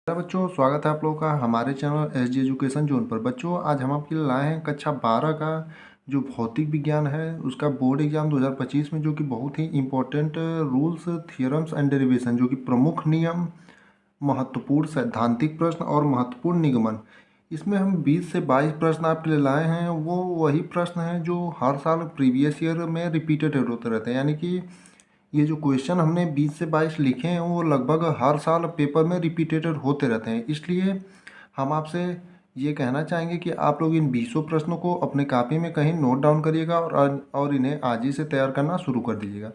बच्चों, स्वागत है आप लोगों का हमारे channel S G education zone पर। बच्चों, आज हम आपके लिए लाए हैं कक्षा 12 का जो भौतिक विज्ञान है उसका बोर्ड एग्जाम 2025 में, जो कि बहुत ही important rules, theorems and derivation, जो कि प्रमुख नियम, महत्वपूर्ण सैद्धांतिक प्रश्न और महत्वपूर्ण निगमन। इसमें हम 20 से 22 प्रश्न आपके लिए लाए हैं। वो वही प्रश्न हैं जो हर साल प्रीवियस ईयर में रिपीटेड होते रहते हैं, यानी कि ये जो क्वेश्चन हमने 20 से 22 लिखे हैं वो लगभग हर साल पेपर में रिपीटेड होते रहते हैं। इसलिए हम आपसे ये कहना चाहेंगे कि आप लोग इन 20 प्रश्नों को अपने कॉपी में कहीं नोट डाउन करिएगा और इन्हें आज ही से तैयार करना शुरू कर दीजिएगा।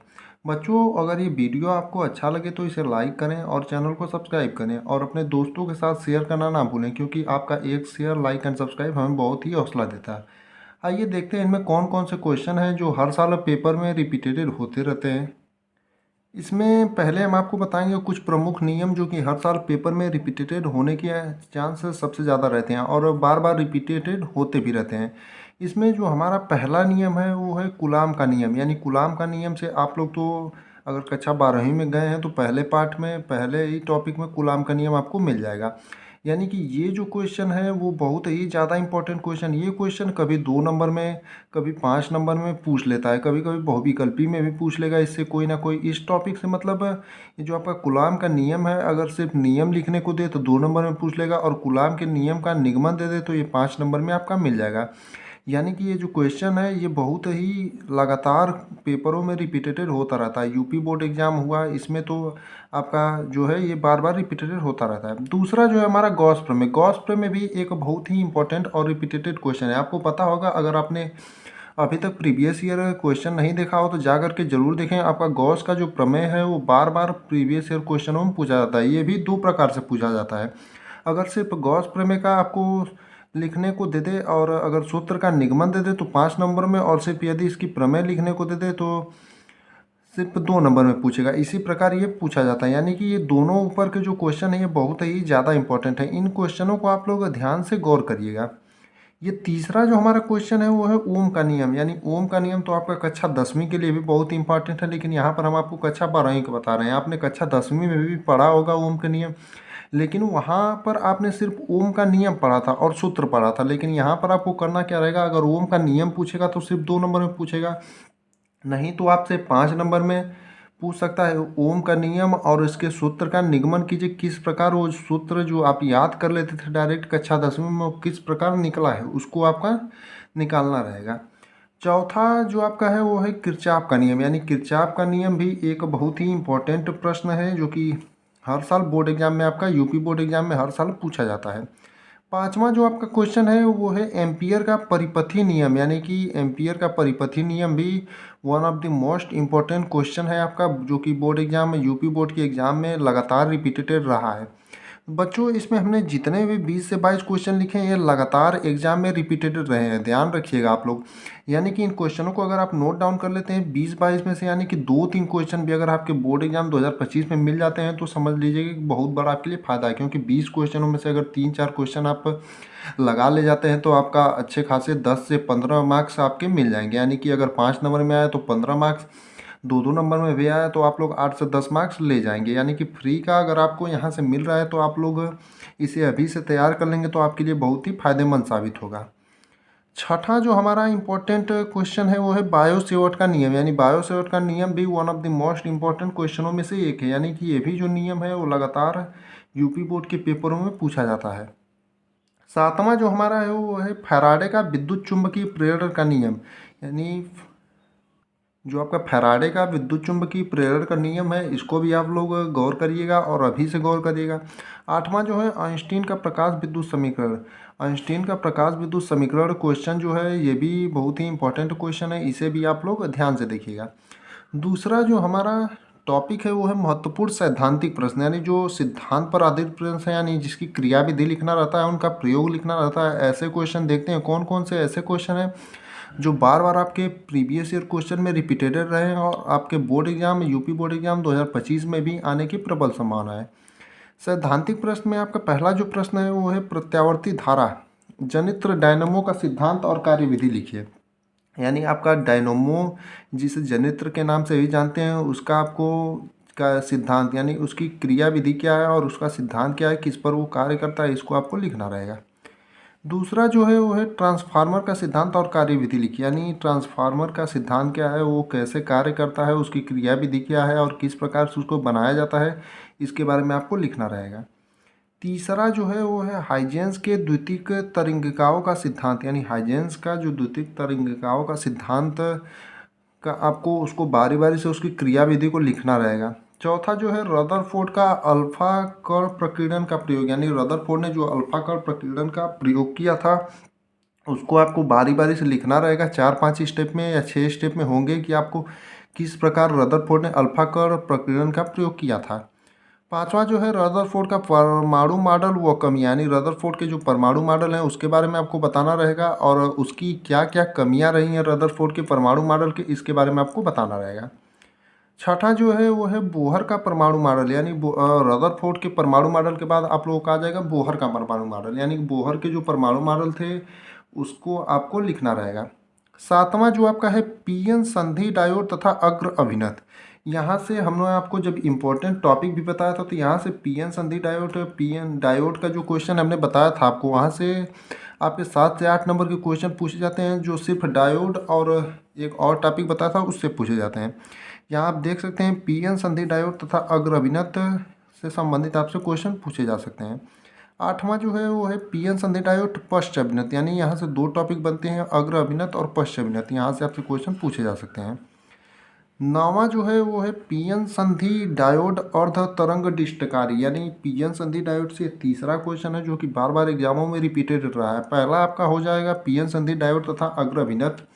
बच्चों, अगर ये वीडियो आपको अच्छा लगे तो इसे लाइक करें और चैनल को सब्सक्राइब करें और अपने दोस्तों के साथ शेयर करना ना भूलें, क्योंकि आपका एक शेयर, लाइक एंड सब्सक्राइब हमें बहुत ही हौसला देता है। आइए देखते हैं इनमें कौन कौन से क्वेश्चन हैं जो हर साल पेपर में रिपीटेड होते रहते हैं। इसमें पहले हम आपको बताएंगे कुछ प्रमुख नियम जो कि हर साल पेपर में रिपीटेड होने के चांसेस सबसे ज़्यादा रहते हैं और बार बार रिपीटेड होते भी रहते हैं। इसमें जो हमारा पहला नियम है वो है कूलाम का नियम। यानी कूलाम का नियम से आप लोग तो अगर कक्षा 12वीं में गए हैं तो पहले पार्ट में, पहले ही टॉपिक में कूलाम का नियम आपको मिल जाएगा। यानी कि ये जो क्वेश्चन है वो बहुत ही ज़्यादा इंपॉर्टेंट क्वेश्चन। ये क्वेश्चन कभी 2 नंबर में, कभी 5 नंबर में पूछ लेता है, कभी कभी बहुविकल्पी में भी पूछ लेगा इससे कोई ना कोई। इस टॉपिक से मतलब ये जो आपका कूलाम का नियम है, अगर सिर्फ नियम लिखने को दे तो 2 नंबर में पूछ लेगा, और कूलाम के नियम का निगमन दे दे तो ये 5 नंबर में आपका मिल जाएगा। यानी कि ये जो क्वेश्चन है ये बहुत ही लगातार पेपरों में रिपीटेड होता रहता है। यूपी बोर्ड एग्जाम हुआ, इसमें तो आपका जो है ये बार बार रिपीटेड होता रहता है। दूसरा जो है हमारा गॉस प्रमेय। गॉस प्रमेय भी एक बहुत ही इंपॉर्टेंट और रिपीटेड क्वेश्चन है। आपको पता होगा, अगर आपने अभी तक प्रीवियस ईयर क्वेश्चन नहीं देखा हो तो जा करके जरूर देखें। आपका गॉस का जो प्रमेय है वो बार बार प्रीवियस ईयर क्वेश्चनों में पूछा जाता है। ये भी 2 प्रकार से पूछा जाता है। अगर सिर्फ गॉस प्रमेय का आपको लिखने को दे दे और अगर सूत्र का निगमन दे दे तो 5 नंबर में, और सिर्फ यदि इसकी प्रमेय लिखने को दे दे तो सिर्फ 2 नंबर में पूछेगा। इसी प्रकार ये पूछा जाता है। यानी कि ये दोनों ऊपर के जो क्वेश्चन है ये बहुत ही ज़्यादा इंपॉर्टेंट है। इन क्वेश्चनों को आप लोग ध्यान से गौर करिएगा। ये तीसरा जो हमारा क्वेश्चन है वो है ओम का नियम। यानी ओम का नियम तो आपका कक्षा 10वीं के लिए भी बहुत इंपॉर्टेंट है, लेकिन यहाँ पर हम आपको कक्षा 12वीं का बता रहे हैं। आपने कक्षा 10वीं में भी पढ़ा होगा ओम का नियम, लेकिन वहाँ पर आपने सिर्फ ओम का नियम पढ़ा था और सूत्र पढ़ा था। लेकिन यहाँ पर आपको करना क्या रहेगा, अगर ओम का नियम पूछेगा तो सिर्फ 2 नंबर में पूछेगा, नहीं तो आपसे 5 नंबर में पूछ सकता है। ओम का नियम और इसके सूत्र का निगमन कीजिए, किस प्रकार वो सूत्र जो आप याद कर लेते थे डायरेक्ट कक्षा 10वीं में, वो किस प्रकार निकला है उसको आपका निकालना रहेगा। चौथा जो आपका है वो है किरचॉफ का नियम। यानी किरचॉफ का नियम भी एक बहुत ही इम्पोर्टेंट प्रश्न है जो कि हर साल बोर्ड एग्जाम में, आपका यूपी बोर्ड एग्जाम में हर साल पूछा जाता है। पांचवा जो आपका क्वेश्चन है वो है एम्पियर का परिपथी नियम। यानी कि एम्पियर का परिपथी नियम भी one of the most important question है आपका, जो कि बोर्ड एग्जाम में, यूपी बोर्ड के एग्जाम में लगातार रिपीटेड रहा है। बच्चों, इसमें हमने जितने भी 20 से 22 क्वेश्चन लिखे हैं ये लगातार एग्जाम में रिपीटेड रहे हैं, ध्यान रखिएगा आप लोग। यानी कि इन क्वेश्चनों को अगर आप नोट डाउन कर लेते हैं 20-22 में से, यानी कि 2-3 क्वेश्चन भी अगर आपके बोर्ड एग्जाम 2025 में मिल जाते हैं तो समझ लीजिए कि बहुत बड़ा आपके लिए फ़ायदा है। क्योंकि 20 क्वेश्चनों में से अगर 3-4 क्वेश्चन आप लगा ले जाते हैं तो आपका अच्छे खासे 10 से 15 मार्क्स आपके मिल जाएंगे। यानी कि अगर 5 नंबर में आया तो 15 मार्क्स, 2-2 नंबर में भी आया तो आप लोग 8 से 10 मार्क्स ले जाएंगे। यानी कि फ्री का अगर आपको यहाँ से मिल रहा है तो आप लोग इसे अभी से तैयार कर लेंगे तो आपके लिए बहुत ही फायदेमंद साबित होगा। छठा जो हमारा इम्पोर्टेंट क्वेश्चन है वो है बायो सेवर्ट का नियम। यानी बायो सेवर्ट का नियम भी one of the most important क्वेश्चनों में से एक है। यानी कि ये भी जो नियम है वो लगातार यूपी बोर्ड के पेपरों में पूछा जाता है। सातवां जो हमारा है वो है फैराडे का विद्युत चुंबकीय प्रेरण का नियम। यानी जो आपका फैराडे का विद्युत चुंबकीय प्रेरण का नियम है इसको भी आप लोग गौर करिएगा और अभी से गौर करिएगा। आठवां जो है आइंस्टीन का प्रकाश विद्युत समीकरण। आइंस्टीन का प्रकाश विद्युत समीकरण क्वेश्चन जो है ये भी बहुत ही इंपॉर्टेंट क्वेश्चन है, इसे भी आप लोग ध्यान से देखिएगा। दूसरा जो हमारा टॉपिक है वो है महत्वपूर्ण सैद्धांतिक प्रश्न। यानी जो सिद्धांत पर आधारित प्रश्न है, यानी जिसकी क्रियाविधि लिखना रहता है, उनका प्रयोग लिखना रहता है, ऐसे क्वेश्चन देखते हैं कौन कौन से ऐसे क्वेश्चन हैं जो बार बार आपके प्रीवियस ईयर क्वेश्चन में रिपीटेड रहे हैं और आपके board exam, UP board exam 2025 में भी आने की प्रबल संभावना है। सैद्धांतिक प्रश्न में आपका पहला जो प्रश्न है वो है प्रत्यावर्ती धारा जनित्र डायनमो का सिद्धांत और कार्यविधि लिखिए। यानी आपका डायनमो जिसे जनित्र के नाम से भी जानते हैं उसका आपको का सिद्धांत यानी उसकी क्रिया विधि क्या है और उसका सिद्धांत क्या है, किस पर वो कार्य करता है, इसको आपको लिखना रहेगा। दूसरा जो है वो है ट्रांसफार्मर का सिद्धांत और कार्यविधि लिखिए, यानी ट्रांसफार्मर का सिद्धांत क्या है, वो कैसे कार्य करता है, उसकी क्रिया विधि क्या है और किस प्रकार से उसको बनाया जाता है, इसके बारे में आपको लिखना रहेगा। तीसरा जो है वो है हाइजेंस के द्वितीयक तरंगिकाओं का सिद्धांत, यानी हाइजेंस का जो द्वितीयक तरंगिकाओं का सिद्धांत का आपको उसको बारी बारी से उसकी क्रिया विधि को लिखना रहेगा। चौथा जो है रदरफोर्ड का अल्फा कण प्रकीर्णन का प्रयोग, यानी रदरफोर्ड ने जो अल्फा कण प्रकीर्णन का प्रयोग किया था उसको आपको बारी बारी से लिखना रहेगा। 4-5 स्टेप में या 6 स्टेप में होंगे कि आपको किस प्रकार रदरफोर्ड ने अल्फा कण प्रकीर्णन का प्रयोग किया था। पांचवा जो है रदरफोर्ड का परमाणु मॉडल व कमी, यानी रदरफोर्ड के जो परमाणु मॉडल हैं उसके बारे में आपको बताना रहेगा और उसकी क्या क्या कमियां रही हैं रदरफोर्ड के परमाणु मॉडल के, इसके बारे में आपको बताना रहेगा। छठा जो है वो है बोहर का परमाणु मॉडल, यानी रदरफोर्ड के परमाणु मॉडल के बाद आप लोगों का आ जाएगा बोहर का परमाणु मॉडल, यानी बोहर के जो परमाणु मॉडल थे उसको आपको लिखना रहेगा। सातवां जो आपका है पीएन संधि डायोड तथा अग्र अभिनत, यहाँ से हमने आपको जब इम्पोर्टेंट टॉपिक भी बताया था तो यहाँ से पीएन संधि डायोड, पीएन डायोड का जो क्वेश्चन हमने बताया था आपको, वहाँ से आपके 7 से 8 नंबर के क्वेश्चन पूछे जाते हैं जो सिर्फ डायोड और एक और टॉपिक बताया था उससे पूछे जाते हैं। यहाँ आप देख सकते हैं पीएन संधि डायोड तथा अग्र अभिनत से संबंधित आपसे क्वेश्चन पूछे जा सकते हैं। आठवां जो है वो है पीएन संधि डायोड पश्च अभिनत, यानी यहाँ से 2 टॉपिक बनते हैं अग्र अभिनत और पश्च अभिनत, यहाँ से आपसे क्वेश्चन पूछे जा सकते हैं। नौवां जो है वो है पीएन संधि डायोड अर्ध तरंग डिस्टकारी, यानी पीएन संधि डायोड से तीसरा क्वेश्चन है जो कि बार बार एग्जामों में रिपीटेड रहा है। पहला आपका हो जाएगा पीएन संधि डायोड तथा अग्र अभिनत,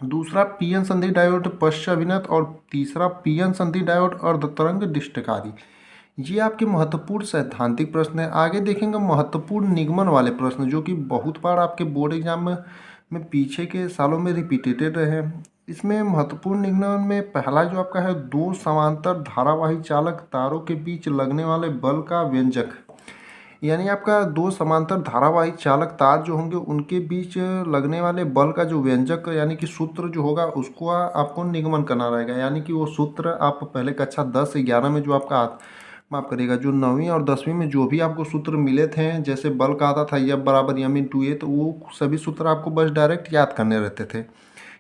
दूसरा पीएन संधि डायोड पश्च अभिनत और तीसरा पीएन संधि डायोड अर्ध तरंग डिस्टकारी। ये आपके महत्वपूर्ण सैद्धांतिक प्रश्न है। आगे देखेंगे महत्वपूर्ण निगमन वाले प्रश्न जो कि बहुत बार आपके बोर्ड एग्जाम में पीछे के सालों में रिपीटेड रहे हैं। इसमें महत्वपूर्ण निगमन में पहला जो आपका है 2 समांतर धारावाही चालक तारों के बीच लगने वाले बल का व्यंजक, यानी आपका 2 समांतर धारावाही चालक तार जो होंगे उनके बीच लगने वाले बल का जो व्यंजक यानी कि सूत्र जो होगा उसको आपको निगमन करना रहेगा, यानी कि वो सूत्र आप पहले कक्षा 10 से 11 में जो आपका माफ करिएगा जो 9वीं और 10वीं में जो भी आपको सूत्र मिले थे, जैसे बल का आता था F बराबर m/a, तो वो सभी सूत्र आपको बस डायरेक्ट याद करने रहते थे,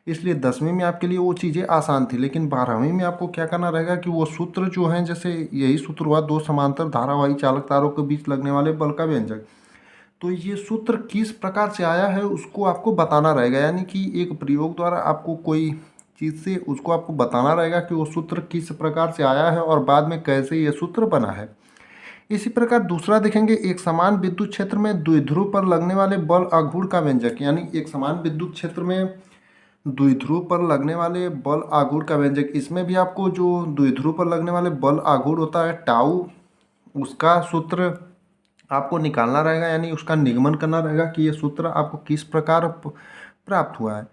इसलिए 10वीं में आपके लिए वो चीज़ें आसान थी। लेकिन 12वीं में आपको क्या करना रहेगा कि वो सूत्र जो हैं, जैसे यही सूत्र हुआ 2 समांतर धारावाही चालक तारों के बीच लगने वाले बल का व्यंजक, तो ये सूत्र किस प्रकार से आया है उसको आपको बताना रहेगा, यानी कि एक प्रयोग द्वारा आपको कोई चीज़ से उसको आपको बताना रहेगा कि वो सूत्र किस प्रकार से आया है और बाद में कैसे ये सूत्र बना है। इसी प्रकार दूसरा देखेंगे एक समान विद्युत क्षेत्र में द्विध्रुव पर लगने वाले बल आघूर्ण का व्यंजक, यानी एक समान विद्युत क्षेत्र में द्विध्रुव पर लगने वाले बल आघूर्ण का व्यंजक। इसमें भी आपको जो द्विध्रुव पर लगने वाले बल आघूर्ण होता है टाउ, उसका सूत्र आपको निकालना रहेगा, यानी उसका निगमन करना रहेगा कि ये सूत्र आपको किस प्रकार प्राप्त हुआ है।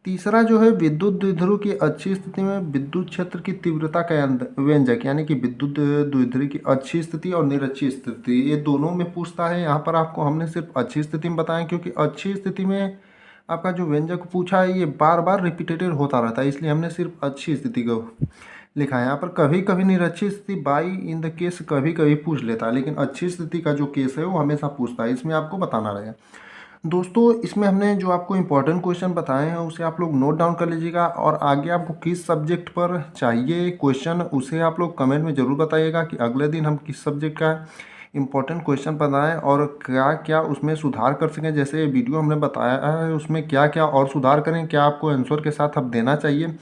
तीसरा जो है विद्युत द्विध्रुव की अच्छी स्थिति में विद्युत क्षेत्र की तीव्रता का व्यंजक, यानी कि विद्युत द्विध्रुव की अच्छी स्थिति और निरक्षी स्थिति ये दोनों में पूछता है। यहाँ पर आपको हमने सिर्फ अच्छी स्थिति में बताया क्योंकि अच्छी स्थिति में आपका जो व्यंजक पूछा है ये बार बार रिपीटेटेड होता रहता है, इसलिए हमने सिर्फ अच्छी स्थिति को लिखा है। यहाँ पर कभी कभी निरक्षी स्थिति बाई इन द केस कभी कभी पूछ लेता है, लेकिन अच्छी स्थिति का जो केस है वो हमेशा पूछता है, इसमें आपको बताना रहेगा। दोस्तों इसमें हमने जो आपको इम्पोर्टेंट क्वेश्चन बताए हैं उसे आप लोग नोट डाउन कर लीजिएगा और आगे आपको किस सब्जेक्ट पर चाहिए क्वेश्चन उसे आप लोग कमेंट में ज़रूर बताइएगा कि अगले दिन हम किस सब्जेक्ट का इम्पोर्टेंट क्वेश्चन बनाएं और क्या क्या उसमें सुधार कर सकें। जैसे वीडियो हमने बताया है उसमें क्या क्या और सुधार करें, क्या आपको आंसर के साथ अब देना चाहिए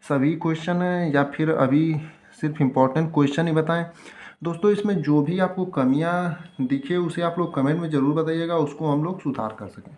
सभी क्वेश्चन या फिर अभी सिर्फ इम्पोर्टेंट क्वेश्चन ही बताएं। दोस्तों इसमें जो भी आपको कमियां दिखे उसे आप लोग कमेंट में ज़रूर बताइएगा, उसको हम लोग सुधार कर सकें।